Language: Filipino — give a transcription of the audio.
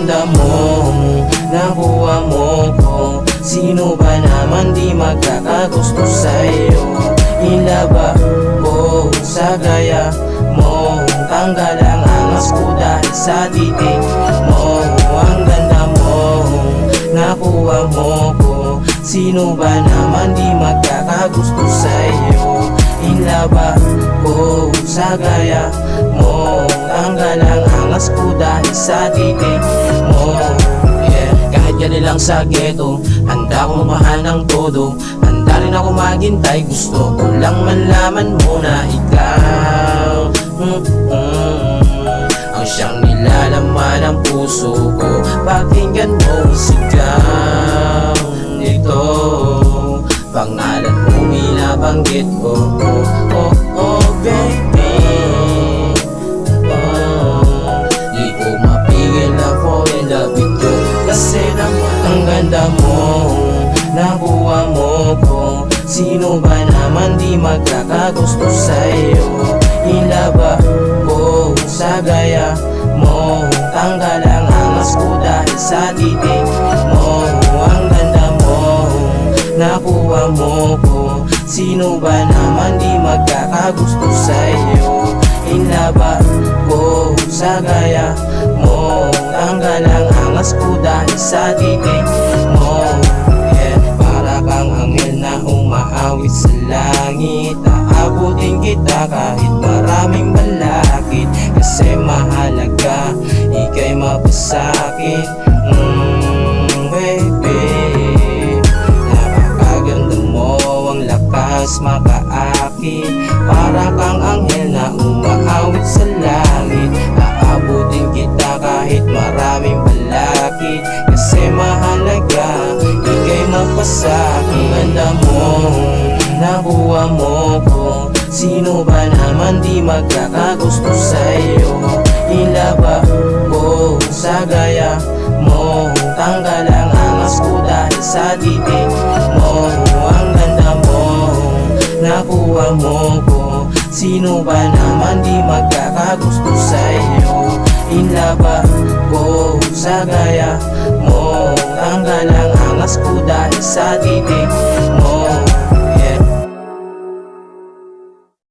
ganda mo, nakuha mo ko. Sino ba naman di magkakagusto sa'yo? Inlaba ko sa gaya mo, tanggal ang angas ko dahil sa titig mo. Ang ganda mo, nakuha mo ko. Sino ba naman di magkakagusto sa'yo? Inlaba ko sa gaya mo, tanggal ang angas ko dahil sa titig mo. Kahit yan lang sa ghetto, handa ko magmahal ng todo. Handa rin ako maghintay, gusto ko lang malaman mo na ikaw ang siyang nilalaman ng puso ko. Pakinggan mo ang sigaw nito, pangalan mo binabanggit ko. Oh, oh, baby, di ko mapigil na fall in love with you. Kasi naman ang ganda mo, nakuha mo ko. Sino ba naman di magkakagusto sa'yo? Inlaba ko sa gaya mo, tanggal ang angas ko dahil sa titig mo. Ang ganda mo, nakuha mo ko. Sino ba naman di magkakagusto sa'yo? Inlaba ko sa gaya mo, tanggal ang angas ko dahil sa titig mo. Para kang anghel na umaawit sa langit, aabutin kita kahit maraming balakid. Kasi mahalaga, ika'y mapasakit. Baby, napakaganda mo, ang lakas makaakit. Para kang anghel na umaawit sa langit, aabutin kita kahit maraming balakid. Kasi mahalaga, ika'y mapasakit. Ganda mo, nakuha mo ko. Sino ba naman di magkakagusto sa'yo? Inlaba ko sa gaya mo, tanggal ang angas ko dahil sa titig mo. Ang ganda mo, nakuha mo ko. Sino ba naman di magkakagusto sa'yo? Inlaba ko sa gaya mo, tanggal ang angas ko dahil sa titig